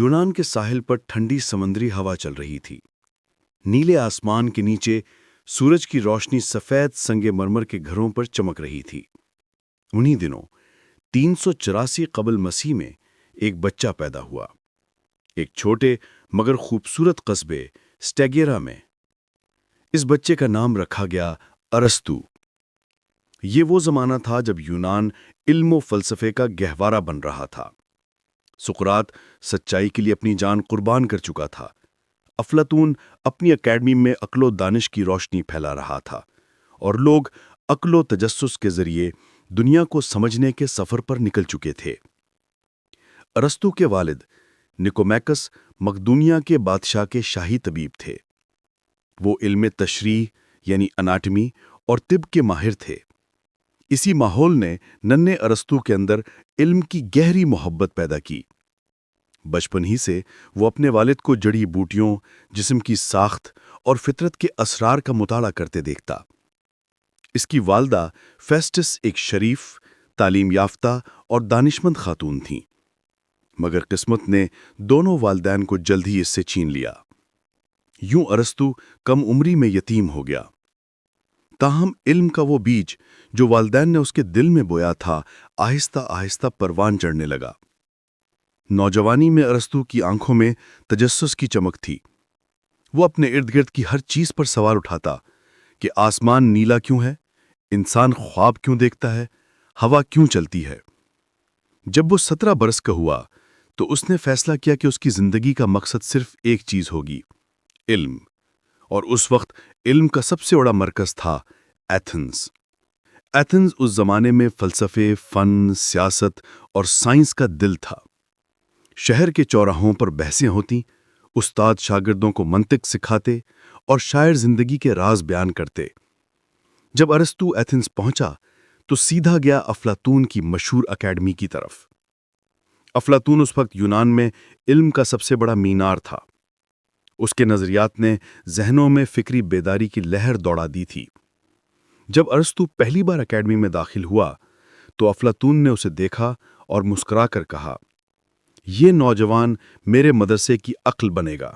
یونان کے ساحل پر ٹھنڈی سمندری ہوا چل رہی تھی۔ نیلے آسمان کے نیچے سورج کی روشنی سفید سنگ مرمر کے گھروں پر چمک رہی تھی۔ انہی دنوں 384 قبل مسیح میں ایک بچہ پیدا ہوا، ایک چھوٹے مگر خوبصورت قصبے سٹیگیرا میں۔ اس بچے کا نام رکھا گیا ارسطو۔ یہ وہ زمانہ تھا جب یونان علم و فلسفے کا گہوارہ بن رہا تھا۔ سقراط سچائی کے لیے اپنی جان قربان کر چکا تھا۔ افلاطون اپنی اکیڈمی میں عقل و دانش کی روشنی پھیلا رہا تھا، اور لوگ عقل و تجسس کے ذریعے دنیا کو سمجھنے کے سفر پر نکل چکے تھے۔ ارسطو کے والد نکومیکس مقدونیہ کے بادشاہ کے شاہی طبیب تھے۔ وہ علم تشریح یعنی اناٹمی اور طب کے ماہر تھے۔ اسی ماحول نے ننھے ارسطو کے اندر علم کی گہری محبت پیدا کی۔ بچپن ہی سے وہ اپنے والد کو جڑی بوٹیوں، جسم کی ساخت اور فطرت کے اسرار کا مطالعہ کرتے دیکھتا۔ اس کی والدہ فیسٹس ایک شریف، تعلیم یافتہ اور دانشمند خاتون تھیں، مگر قسمت نے دونوں والدین کو جلد ہی اس سے چھین لیا۔ یوں ارسطو کم عمری میں یتیم ہو گیا۔ تاہم علم کا وہ بیج جو والدین نے اس کے دل میں بویا تھا، آہستہ آہستہ پروان چڑھنے لگا۔ نوجوانی میں ارسطو کی آنکھوں میں تجسس کی چمک تھی۔ وہ اپنے ارد گرد کی ہر چیز پر سوال اٹھاتا کہ آسمان نیلا کیوں ہے، انسان خواب کیوں دیکھتا ہے، ہوا کیوں چلتی ہے۔ جب وہ 17 برس کا ہوا تو اس نے فیصلہ کیا کہ اس کی زندگی کا مقصد صرف ایک چیز ہوگی، علم۔ اور اس وقت علم کا سب سے بڑا مرکز تھا ایتھنز۔ ایتھنز اس زمانے میں فلسفے، فن، سیاست اور سائنس کا دل تھا۔ شہر کے چوراہوں پر بحثیں ہوتیں، استاد شاگردوں کو منطق سکھاتے اور شاعر زندگی کے راز بیان کرتے۔ جب ارسطو ایتھنز پہنچا تو سیدھا گیا افلاطون کی مشہور اکیڈمی کی طرف۔ افلاطون اس وقت یونان میں علم کا سب سے بڑا مینار تھا۔ اس کے نظریات نے ذہنوں میں فکری بیداری کی لہر دوڑا دی تھی۔ جب ارسطو پہلی بار اکیڈمی میں داخل ہوا تو افلاطون نے اسے دیکھا اور مسکرا کر کہا، یہ نوجوان میرے مدرسے کی عقل بنے گا۔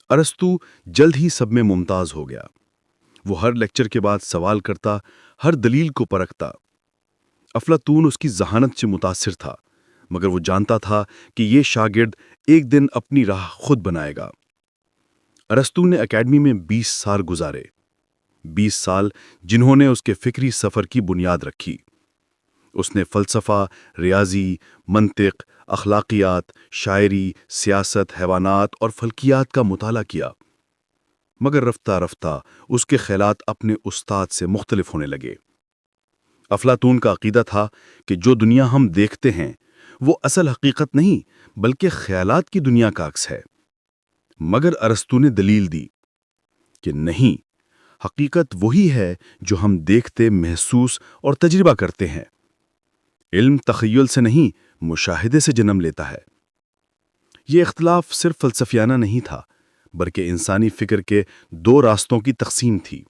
ارسطو جلد ہی سب میں ممتاز ہو گیا۔ وہ ہر لیکچر کے بعد سوال کرتا، ہر دلیل کو پرکھتا۔ افلاطون اس کی ذہانت سے متاثر تھا، مگر وہ جانتا تھا کہ یہ شاگرد ایک دن اپنی راہ خود بنائے گا۔ ارسطو نے اکیڈمی میں 20 سال گزارے، 20 سال جنہوں نے اس کے فکری سفر کی بنیاد رکھی۔ اس نے فلسفہ، ریاضی، منطق، اخلاقیات، شاعری، سیاست، حیوانات اور فلکیات کا مطالعہ کیا، مگر رفتہ رفتہ اس کے خیالات اپنے استاد سے مختلف ہونے لگے۔ افلاطون کا عقیدہ تھا کہ جو دنیا ہم دیکھتے ہیں وہ اصل حقیقت نہیں بلکہ خیالات کی دنیا کا عکس ہے، مگر ارسطو نے دلیل دی کہ نہیں، حقیقت وہی ہے جو ہم دیکھتے، محسوس اور تجربہ کرتے ہیں۔ علم تخیل سے نہیں، مشاہدے سے جنم لیتا ہے۔ یہ اختلاف صرف فلسفیانہ نہیں تھا، بلکہ انسانی فکر کے 2 راستوں کی تقسیم تھی۔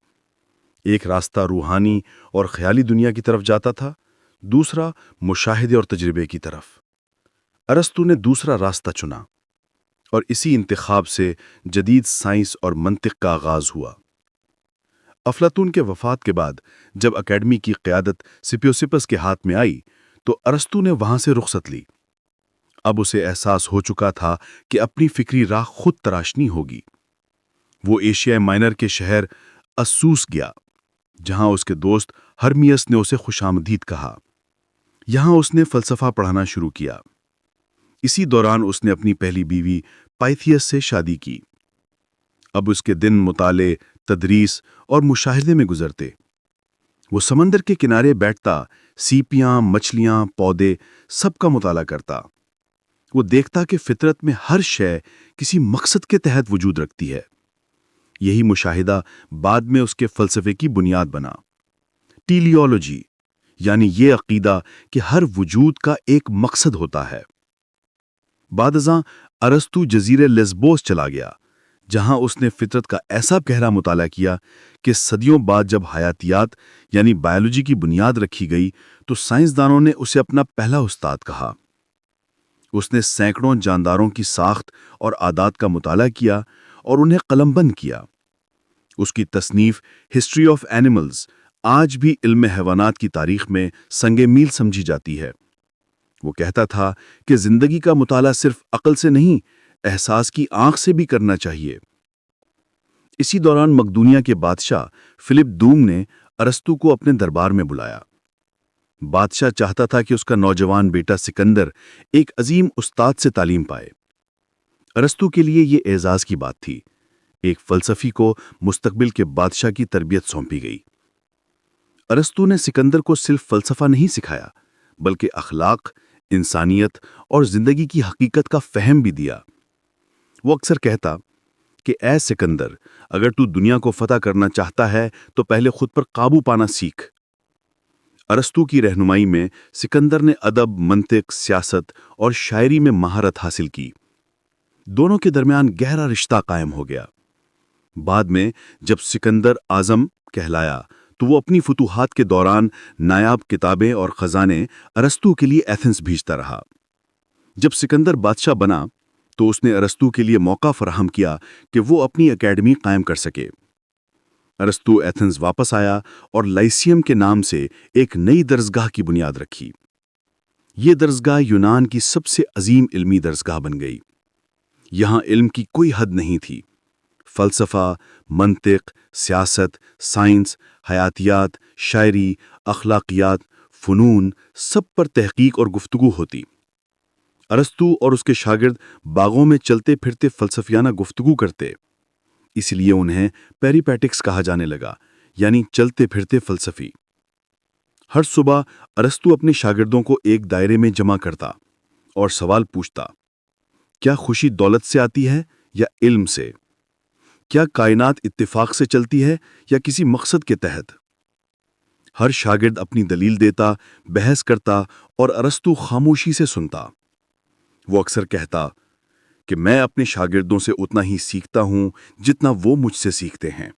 ایک راستہ روحانی اور خیالی دنیا کی طرف جاتا تھا، دوسرا مشاہدے اور تجربے کی طرف۔ ارسطو نے دوسرا راستہ چنا، اور اسی انتخاب سے جدید سائنس اور منطق کا آغاز ہوا۔ افلاطون کے وفات کے بعد جب اکیڈمی کی قیادت سپیوسپس کے ہاتھ میں آئی تو ارسطو نے وہاں سے رخصت لی۔ اب اسے احساس ہو چکا تھا کہ اپنی فکری راہ خود تراشنی ہوگی۔ وہ ایشیا مائنر کے شہر اسوس گیا، جہاں اس کے دوست ہرمیس نے اسے خوش آمدید کہا۔ یہاں اس نے فلسفہ پڑھانا شروع کیا۔ اسی دوران اس نے اپنی پہلی بیوی پائتھیس سے شادی کی۔ اب اس کے دن مطالعے، تدریس اور مشاہدے میں گزرتے۔ وہ سمندر کے کنارے بیٹھتا، سیپیاں، مچھلیاں، پودے، سب کا مطالعہ کرتا۔ وہ دیکھتا کہ فطرت میں ہر شے کسی مقصد کے تحت وجود رکھتی ہے۔ یہی مشاہدہ بعد میں اس کے فلسفے کی بنیاد بنا، ٹیلیولوجی، یعنی یہ عقیدہ کہ ہر وجود کا ایک مقصد ہوتا ہے۔ بعد ازاں ارسطو جزیرے لیسبوس چلا گیا، جہاں اس نے فطرت کا ایسا گہرا مطالعہ کیا کہ صدیوں بعد جب حیاتیات یعنی بائیولوجی کی بنیاد رکھی گئی تو سائنسدانوں نے اسے اپنا پہلا استاد کہا۔ اس نے سینکڑوں جانداروں کی ساخت اور عادات کا مطالعہ کیا اور انہیں قلم بند کیا۔ اس کی تصنیف ہسٹری آف اینیملز آج بھی علم حیوانات کی تاریخ میں سنگ میل سمجھی جاتی ہے۔ وہ کہتا تھا کہ زندگی کا مطالعہ صرف عقل سے نہیں، احساس کی آنکھ سے بھی کرنا چاہیے۔ اسی دوران مقدونیہ کے بادشاہ فلپ دوم نے ارسطو کو اپنے دربار میں بلایا۔ بادشاہ چاہتا تھا کہ اس کا نوجوان بیٹا سکندر ایک عظیم استاد سے تعلیم پائے۔ ارسطو کے لیے یہ اعزاز کی بات تھی۔ ایک فلسفی کو مستقبل کے بادشاہ کی تربیت سونپی گئی۔ ارسطو نے سکندر کو صرف فلسفہ نہیں سکھایا، بلکہ اخلاق، انسانیت اور زندگی کی حقیقت کا فہم بھی دیا۔ وہ اکثر کہتا کہ اے سکندر، اگر تو دنیا کو فتح کرنا چاہتا ہے تو پہلے خود پر قابو پانا سیکھ۔ ارسطو کی رہنمائی میں سکندر نے ادب، منطق، سیاست اور شاعری میں مہارت حاصل کی۔ دونوں کے درمیان گہرا رشتہ قائم ہو گیا۔ بعد میں جب سکندر اعظم کہلایا تو وہ اپنی فتوحات کے دوران نایاب کتابیں اور خزانے ارسطو کے لیے ایتھنز بھیجتا رہا۔ جب سکندر بادشاہ بنا تو اس نے ارسطو کے لیے موقع فراہم کیا کہ وہ اپنی اکیڈمی قائم کر سکے۔ ارسطو ایتھنز واپس آیا اور لائسیم کے نام سے ایک نئی درسگاہ کی بنیاد رکھی۔ یہ درسگاہ یونان کی سب سے عظیم علمی درسگاہ بن گئی۔ یہاں علم کی کوئی حد نہیں تھی۔ فلسفہ، منطق، سیاست، سائنس، حیاتیات، شاعری، اخلاقیات، فنون، سب پر تحقیق اور گفتگو ہوتی۔ ارسطو اور اس کے شاگرد باغوں میں چلتے پھرتے فلسفیانہ گفتگو کرتے، اس لیے انہیں پیریپیٹکس کہا جانے لگا، یعنی چلتے پھرتے فلسفی۔ ہر صبح ارسطو اپنے شاگردوں کو ایک دائرے میں جمع کرتا اور سوال پوچھتا، کیا خوشی دولت سے آتی ہے یا علم سے؟ کیا کائنات اتفاق سے چلتی ہے یا کسی مقصد کے تحت؟ ہر شاگرد اپنی دلیل دیتا، بحث کرتا اور ارسطو خاموشی سے سنتا۔ وہ اکثر کہتا کہ میں اپنے شاگردوں سے اتنا ہی سیکھتا ہوں جتنا وہ مجھ سے سیکھتے ہیں۔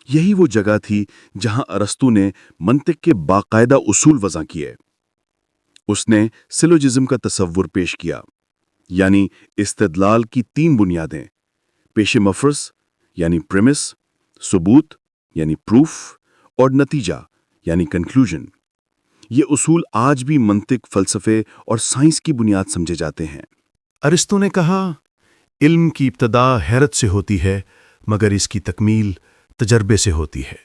یہی وہ جگہ تھی جہاں ارسطو نے منطق کے باقاعدہ اصول وضع کیے۔ اس نے سلوجزم کا تصور پیش کیا، یعنی استدلال کی تین بنیادیں: پیش مفرض یعنی پریمس، ثبوت یعنی پروف، اور نتیجہ یعنی کنکلوژن۔ یہ اصول آج بھی منطق، فلسفے اور سائنس کی بنیاد سمجھے جاتے ہیں۔ ارسطو نے کہا، علم کی ابتدا حیرت سے ہوتی ہے مگر اس کی تکمیل تجربے سے ہوتی ہے۔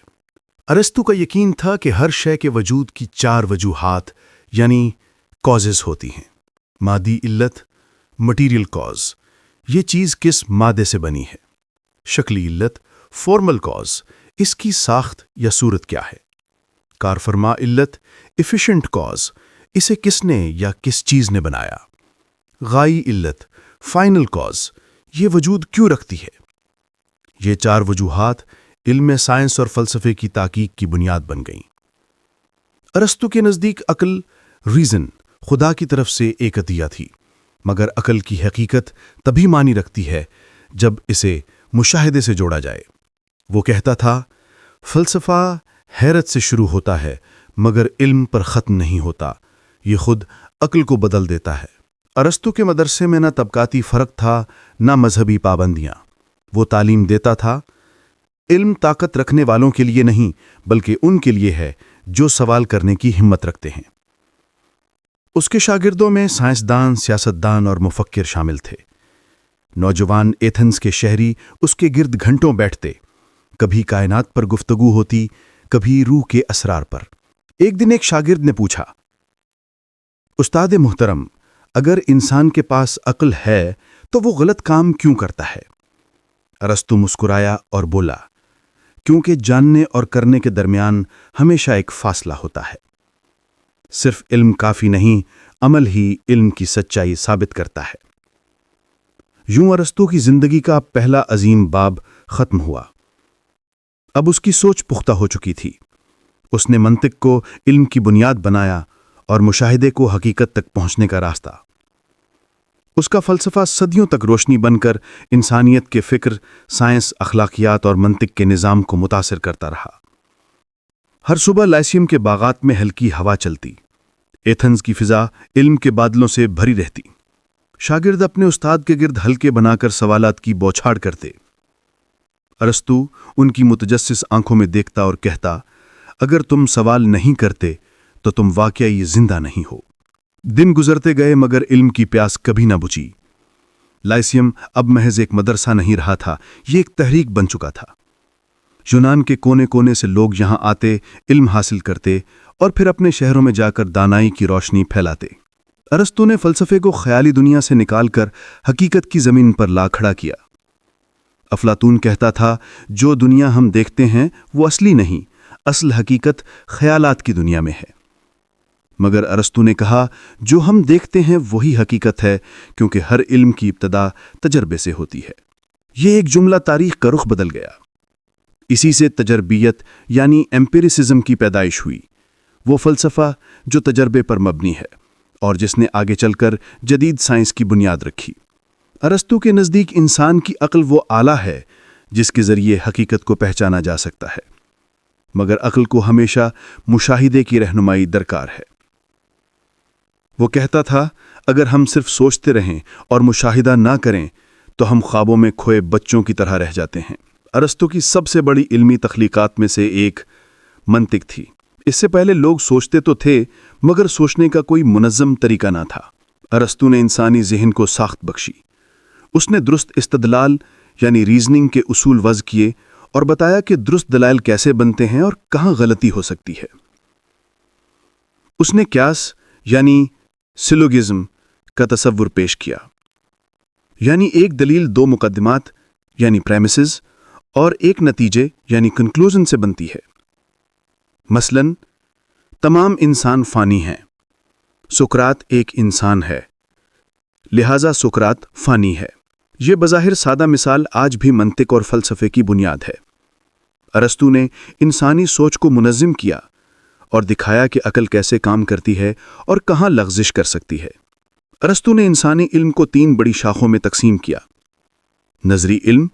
ارسطو کا یقین تھا کہ ہر شے کے وجود کی چار وجوہات یعنی کازز ہوتی ہیں: مادی علت، مٹیریل کاز، یہ چیز کس مادے سے بنی ہے; شکلی علت، فارمل کاز، اس کی ساخت یا صورت کیا ہے; کارفرما علت، ایفیشنٹ کاز، اسے کس نے یا کس چیز نے بنایا; غائی علت، فائنل کاز، یہ وجود کیوں رکھتی ہے۔ یہ چار وجوہات علم سائنس اور فلسفے کی تحقیق کی بنیاد بن گئیں۔ ارسطو کے نزدیک عقل، ریزن، خدا کی طرف سے ایک عطیہ تھی، مگر عقل کی حقیقت تبھی معنی رکھتی ہے جب اسے مشاہدے سے جوڑا جائے۔ وہ کہتا تھا، فلسفہ حیرت سے شروع ہوتا ہے مگر علم پر ختم نہیں ہوتا، یہ خود عقل کو بدل دیتا ہے۔ ارسطو کے مدرسے میں نہ طبقاتی فرق تھا نہ مذہبی پابندیاں۔ وہ تعلیم دیتا تھا، علم طاقت رکھنے والوں کے لیے نہیں بلکہ ان کے لیے ہے جو سوال کرنے کی ہمت رکھتے ہیں۔ اس کے شاگردوں میں سائنسدان، سیاستدان اور مفکر شامل تھے۔ نوجوان ایتھنز کے شہری اس کے گرد گھنٹوں بیٹھتے، کبھی کائنات پر گفتگو ہوتی، کبھی روح کے اسرار پر۔ ایک دن ایک شاگرد نے پوچھا، استاد محترم، اگر انسان کے پاس عقل ہے تو وہ غلط کام کیوں کرتا ہے؟ ارسطو مسکرایا اور بولا، کیونکہ جاننے اور کرنے کے درمیان ہمیشہ ایک فاصلہ ہوتا ہے۔ صرف علم کافی نہیں، عمل ہی علم کی سچائی ثابت کرتا ہے۔ یوں ارسطو کی زندگی کا پہلا عظیم باب ختم ہوا۔ اب اس کی سوچ پختہ ہو چکی تھی۔ اس نے منطق کو علم کی بنیاد بنایا اور مشاہدے کو حقیقت تک پہنچنے کا راستہ۔ اس کا فلسفہ صدیوں تک روشنی بن کر انسانیت کے فکر، سائنس، اخلاقیات اور منطق کے نظام کو متاثر کرتا رہا۔ ہر صبح لائسیم کے باغات میں ہلکی ہوا چلتی، ایتھنز کی فضا علم کے بادلوں سے بھری رہتی۔ شاگرد اپنے استاد کے گرد حلقے بنا کر سوالات کی بوچھاڑ کرتے۔ ارسطو ان کی متجسس آنکھوں میں دیکھتا اور کہتا، اگر تم سوال نہیں کرتے تو تم واقعی زندہ نہیں ہو۔ دن گزرتے گئے مگر علم کی پیاس کبھی نہ بجھی۔ لائسیم اب محض ایک مدرسہ نہیں رہا تھا، یہ ایک تحریک بن چکا تھا۔ یونان کے کونے کونے سے لوگ یہاں آتے، علم حاصل کرتے اور پھر اپنے شہروں میں جا کر دانائی کی روشنی پھیلاتے۔ ارسطو نے فلسفے کو خیالی دنیا سے نکال کر حقیقت کی زمین پر لا کھڑا کیا۔ افلاطون کہتا تھا، جو دنیا ہم دیکھتے ہیں وہ اصلی نہیں، اصل حقیقت خیالات کی دنیا میں ہے۔ مگر ارسطو نے کہا، جو ہم دیکھتے ہیں وہی حقیقت ہے، کیونکہ ہر علم کی ابتدا تجربے سے ہوتی ہے۔ یہ ایک جملہ تاریخ کا رخ بدل گیا۔ اسی سے تجربیت یعنی ایمپیریسزم کی پیدائش ہوئی، وہ فلسفہ جو تجربے پر مبنی ہے اور جس نے آگے چل کر جدید سائنس کی بنیاد رکھی۔ ارسطو کے نزدیک انسان کی عقل وہ آلہ ہے جس کے ذریعے حقیقت کو پہچانا جا سکتا ہے، مگر عقل کو ہمیشہ مشاہدے کی رہنمائی درکار ہے۔ وہ کہتا تھا، اگر ہم صرف سوچتے رہیں اور مشاہدہ نہ کریں تو ہم خوابوں میں کھوئے بچوں کی طرح رہ جاتے ہیں۔ ارسطو کی سب سے بڑی علمی تخلیقات میں سے ایک منطق تھی۔ اس سے پہلے لوگ سوچتے تو تھے مگر سوچنے کا کوئی منظم طریقہ نہ تھا۔ ارسطو نے انسانی ذہن کو ساخت بخشی۔ اس نے درست استدلال یعنی ریزننگ کے اصول وضع کیے اور بتایا کہ درست دلائل کیسے بنتے ہیں اور کہاں غلطی ہو سکتی ہے۔ اس نے قیاس یعنی سلوگزم کا تصور پیش کیا، یعنی ایک دلیل دو مقدمات یعنی پریمیسز اور ایک نتیجے یعنی کنکلوژن سے بنتی ہے۔ مثلاً تمام انسان فانی ہیں، سقراط ایک انسان ہے، لہذا سقراط فانی ہے۔ یہ بظاہر سادہ مثال آج بھی منطق اور فلسفے کی بنیاد ہے۔ ارسطو نے انسانی سوچ کو منظم کیا اور دکھایا کہ عقل کیسے کام کرتی ہے اور کہاں لغزش کر سکتی ہے۔ ارسطو نے انسانی علم کو 3 بڑی شاخوں میں تقسیم کیا: نظری علم،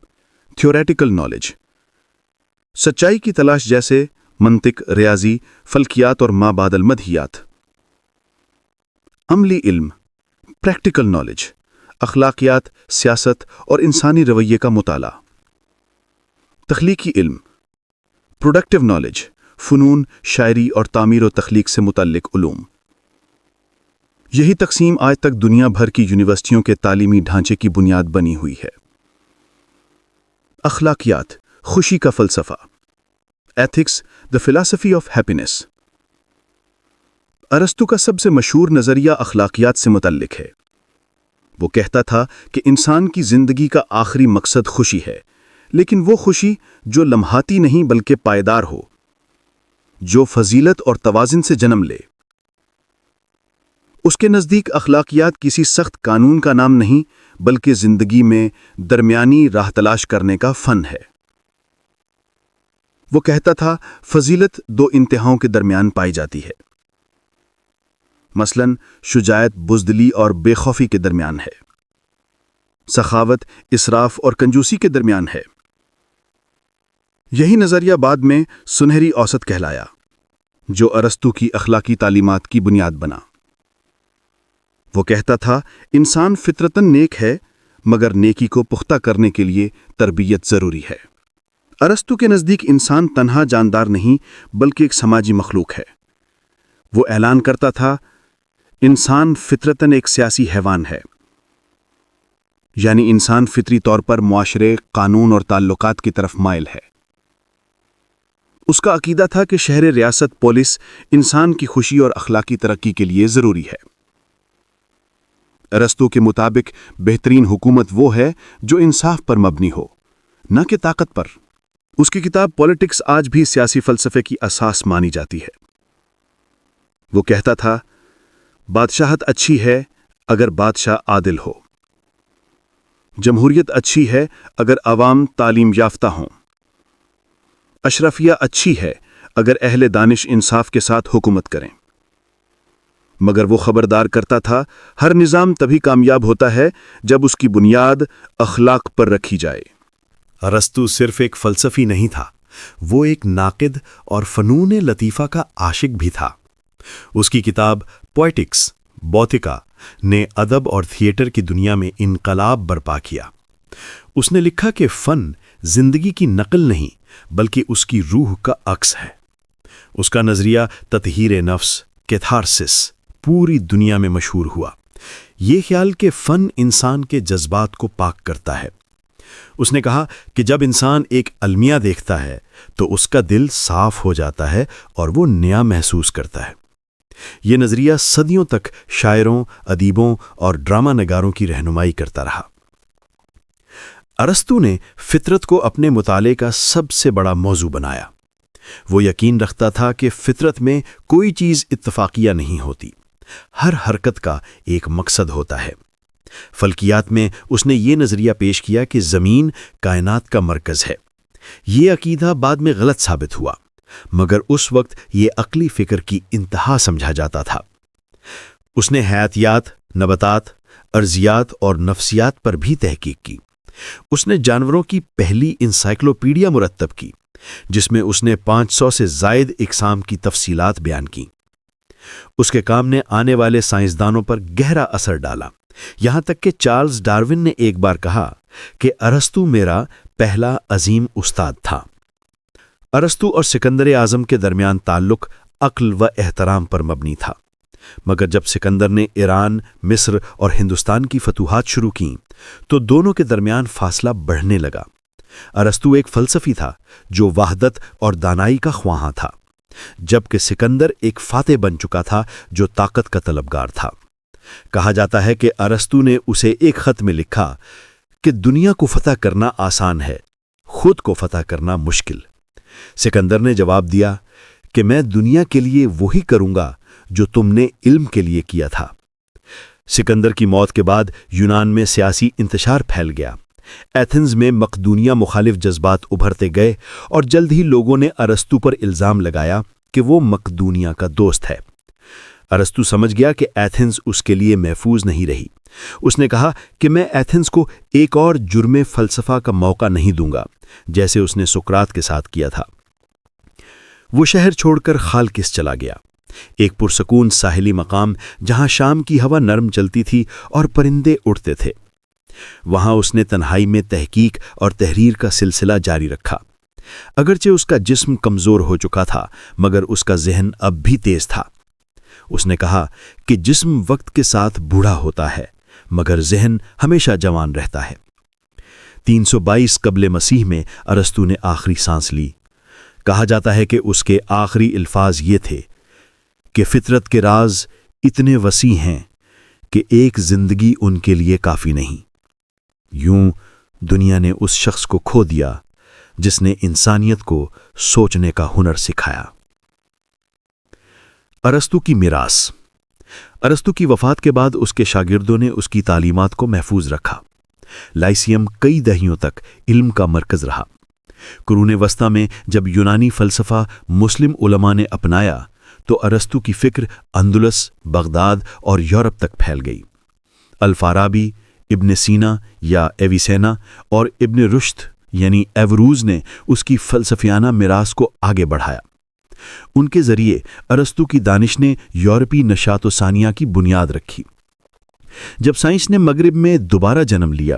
تھیوریٹیکل نالج، سچائی کی تلاش جیسے منطق، ریاضی، فلکیات اور ما بعد المدحیات، عملی علم، پریکٹیکل نالج، اخلاقیات، سیاست اور انسانی رویے کا مطالعہ، تخلیقی علم، پروڈکٹیو نالج، فنون، شاعری اور تعمیر و تخلیق سے متعلق علوم۔ یہی تقسیم آج تک دنیا بھر کی یونیورسٹیوں کے تعلیمی ڈھانچے کی بنیاد بنی ہوئی ہے۔ اخلاقیات، خوشی کا فلسفہ، ethics, the philosophy of happiness. ارسطو کا سب سے مشہور نظریہ اخلاقیات سے متعلق ہے۔ وہ کہتا تھا کہ انسان کی زندگی کا آخری مقصد خوشی ہے، لیکن وہ خوشی جو لمحاتی نہیں بلکہ پائیدار ہو، جو فضیلت اور توازن سے جنم لے۔ اس کے نزدیک اخلاقیات کسی سخت قانون کا نام نہیں بلکہ زندگی میں درمیانی راہ تلاش کرنے کا فن ہے۔ وہ کہتا تھا، فضیلت 2 انتہاؤں کے درمیان پائی جاتی ہے، مثلاً شجاعت بزدلی اور بے خوفی کے درمیان ہے، سخاوت اسراف اور کنجوسی کے درمیان ہے۔ یہی نظریہ بعد میں سنہری اوسط کہلایا، جو ارسطو کی اخلاقی تعلیمات کی بنیاد بنا۔ وہ کہتا تھا، انسان فطرتاً نیک ہے مگر نیکی کو پختہ کرنے کے لیے تربیت ضروری ہے۔ ارسطو کے نزدیک انسان تنہا جاندار نہیں بلکہ ایک سماجی مخلوق ہے۔ وہ اعلان کرتا تھا، انسان فطرتاً ایک سیاسی حیوان ہے، یعنی انسان فطری طور پر معاشرے، قانون اور تعلقات کی طرف مائل ہے۔ اس کا عقیدہ تھا کہ شہر ریاست پولیس انسان کی خوشی اور اخلاقی ترقی کے لیے ضروری ہے۔ ارسطو کے مطابق بہترین حکومت وہ ہے جو انصاف پر مبنی ہو، نہ کہ طاقت پر۔ اس کی کتاب پولیٹکس آج بھی سیاسی فلسفے کی اساس مانی جاتی ہے۔ وہ کہتا تھا، بادشاہت اچھی ہے اگر بادشاہ عادل ہو، جمہوریت اچھی ہے اگر عوام تعلیم یافتہ ہوں، اشرفیہ اچھی ہے اگر اہل دانش انصاف کے ساتھ حکومت کریں۔ مگر وہ خبردار کرتا تھا، ہر نظام تبھی کامیاب ہوتا ہے جب اس کی بنیاد اخلاق پر رکھی جائے۔ ارسطو صرف ایک فلسفی نہیں تھا، وہ ایک ناقد اور فنون لطیفہ کا عاشق بھی تھا۔ اس کی کتاب پوئٹکس، بوتیکا نے ادب اور تھیٹر کی دنیا میں انقلاب برپا کیا۔ اس نے لکھا کہ فن زندگی کی نقل نہیں بلکہ اس کی روح کا عکس ہے۔ اس کا نظریہ تطہیر نفس، کیتھارسس، پوری دنیا میں مشہور ہوا۔ یہ خیال کہ فن انسان کے جذبات کو پاک کرتا ہے۔ اس نے کہا کہ جب انسان ایک المیہ دیکھتا ہے تو اس کا دل صاف ہو جاتا ہے اور وہ نیا محسوس کرتا ہے۔ یہ نظریہ صدیوں تک شاعروں، ادیبوں اور ڈرامہ نگاروں کی رہنمائی کرتا رہا۔ ارسطو نے فطرت کو اپنے مطالعے کا سب سے بڑا موضوع بنایا۔ وہ یقین رکھتا تھا کہ فطرت میں کوئی چیز اتفاقیہ نہیں ہوتی، ہر حرکت کا ایک مقصد ہوتا ہے۔ فلکیات میں اس نے یہ نظریہ پیش کیا کہ زمین کائنات کا مرکز ہے۔ یہ عقیدہ بعد میں غلط ثابت ہوا، مگر اس وقت یہ عقلی فکر کی انتہا سمجھا جاتا تھا۔ اس نے حیاتیات، نباتات، ارضیات اور نفسیات پر بھی تحقیق کی۔ اس نے جانوروں کی پہلی انسائکلوپیڈیا مرتب کی، جس میں اس نے 500 سے زائد اقسام کی تفصیلات بیان کی۔ اس کے کام نے آنے والے سائنسدانوں پر گہرا اثر ڈالا، یہاں تک کہ چارلز ڈارون نے ایک بار کہا کہ ارسطو میرا پہلا عظیم استاد تھا۔ ارسطو اور سکندر اعظم کے درمیان تعلق عقل و احترام پر مبنی تھا، مگر جب سکندر نے ایران، مصر اور ہندوستان کی فتوحات شروع کیں تو دونوں کے درمیان فاصلہ بڑھنے لگا۔ ارسطو ایک فلسفی تھا جو وحدت اور دانائی کا خواہاں تھا، جبکہ سکندر ایک فاتح بن چکا تھا جو طاقت کا طلبگار تھا۔ کہا جاتا ہے کہ ارسطو نے اسے ایک خط میں لکھا کہ دنیا کو فتح کرنا آسان ہے، خود کو فتح کرنا مشکل۔ سکندر نے جواب دیا کہ میں دنیا کے لیے وہی کروں گا جو تم نے علم کے لیے کیا تھا۔ سکندر کی موت کے بعد یونان میں سیاسی انتشار پھیل گیا۔ ایتھنز میں مقدونیہ مخالف جذبات ابھرتے گئے اور جلد ہی لوگوں نے ارسطو پر الزام لگایا کہ وہ مقدونیہ کا دوست ہے۔ ارسطو سمجھ گیا کہ ایتھنز اس کے لیے محفوظ نہیں رہی۔ اس نے کہا کہ میں ایتھنز کو ایک اور جرم فلسفہ کا موقع نہیں دوں گا، جیسے اس نے سقراط کے ساتھ کیا تھا۔ وہ شہر چھوڑ کر خالکس چلا گیا، ایک پرسکون ساحلی مقام جہاں شام کی ہوا نرم چلتی تھی اور پرندے اڑتے تھے۔ وہاں اس نے تنہائی میں تحقیق اور تحریر کا سلسلہ جاری رکھا۔ اگرچہ اس کا جسم کمزور ہو چکا تھا، مگر اس کا ذہن اب بھی تیز تھا۔ اس نے کہا کہ جسم وقت کے ساتھ بوڑھا ہوتا ہے، مگر ذہن ہمیشہ جوان رہتا ہے۔ 322 قبل مسیح میں ارسطو نے آخری سانس لی۔ کہا جاتا ہے کہ اس کے آخری الفاظ یہ تھے کہ فطرت کے راز اتنے وسیع ہیں کہ ایک زندگی ان کے لیے کافی نہیں۔ یوں دنیا نے اس شخص کو کھو دیا جس نے انسانیت کو سوچنے کا ہنر سکھایا۔ ارسطو کی میراث۔ ارسطو کی وفات کے بعد اس کے شاگردوں نے اس کی تعلیمات کو محفوظ رکھا۔ لائسیم کئی دہیوں تک علم کا مرکز رہا۔ قرون وسطی میں جب یونانی فلسفہ مسلم علماء نے اپنایا تو ارسطو کی فکر اندلس، بغداد اور یورپ تک پھیل گئی۔ الفارابی، ابن سینا یا ایویسینا اور ابن رشد یعنی ایوروز نے اس کی فلسفیانہ میراث کو آگے بڑھایا۔ ان کے ذریعے ارسطو کی دانش نے یورپی نشاط و ثانیہ کی بنیاد رکھی۔ جب سائنس نے مغرب میں دوبارہ جنم لیا،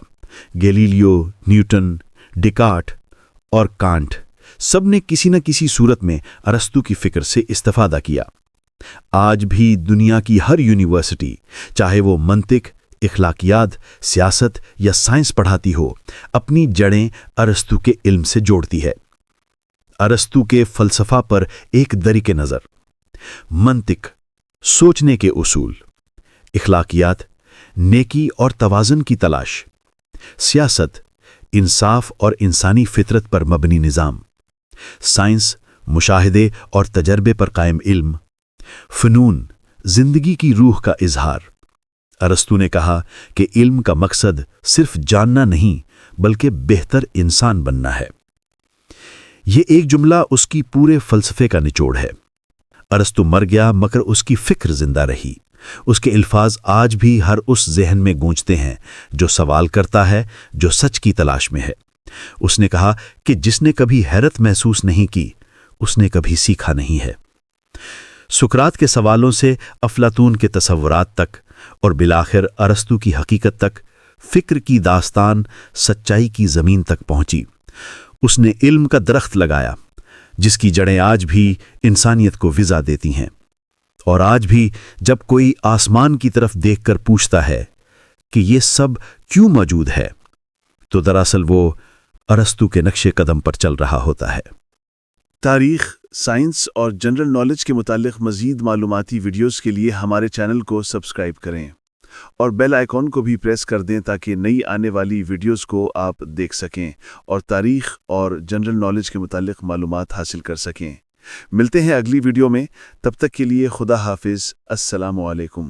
گیلیلیو، نیوٹن، ڈیکارٹ اور کانٹ سب نے کسی نہ کسی صورت میں ارسطو کی فکر سے استفادہ کیا۔ آج بھی دنیا کی ہر یونیورسٹی، چاہے وہ منطق، اخلاقیات، سیاست یا سائنس پڑھاتی ہو، اپنی جڑیں ارسطو کے علم سے جوڑتی ہے۔ ارسطو کے فلسفہ پر ایک دریک نظر: منطق، سوچنے کے اصول; اخلاقیات، نیکی اور توازن کی تلاش; سیاست، انصاف اور انسانی فطرت پر مبنی نظام; سائنس، مشاہدے اور تجربے پر قائم علم; فنون، زندگی کی روح کا اظہار۔ ارسطو نے کہا کہ علم کا مقصد صرف جاننا نہیں بلکہ بہتر انسان بننا ہے۔ یہ ایک جملہ اس کی پورے فلسفے کا نچوڑ ہے۔ ارسطو مر گیا مگر اس کی فکر زندہ رہی۔ اس کے الفاظ آج بھی ہر اس ذہن میں گونجتے ہیں جو سوال کرتا ہے، جو سچ کی تلاش میں ہے۔ اس نے کہا کہ جس نے کبھی حیرت محسوس نہیں کی، اس نے کبھی سیکھا نہیں ہے۔ سقراط کے سوالوں سے افلاطون کے تصورات تک، اور بالآخر ارسطو کی حقیقت تک، فکر کی داستان سچائی کی زمین تک پہنچی۔ اس نے علم کا درخت لگایا جس کی جڑیں آج بھی انسانیت کو غذا دیتی ہیں، اور آج بھی جب کوئی آسمان کی طرف دیکھ کر پوچھتا ہے کہ یہ سب کیوں موجود ہے، تو دراصل وہ ارسطو کے نقش قدم پر چل رہا ہوتا ہے۔ تاریخ، سائنس اور جنرل نالج کے متعلق مزید معلوماتی ویڈیوز کے لیے ہمارے چینل کو سبسکرائب کریں اور بیل آئیکن کو بھی پریس کر دیں تاکہ نئی آنے والی ویڈیوز کو آپ دیکھ سکیں اور تاریخ اور جنرل نالج کے متعلق معلومات حاصل کر سکیں۔ ملتے ہیں اگلی ویڈیو میں، تب تک کے لیے خدا حافظ، السلام علیکم۔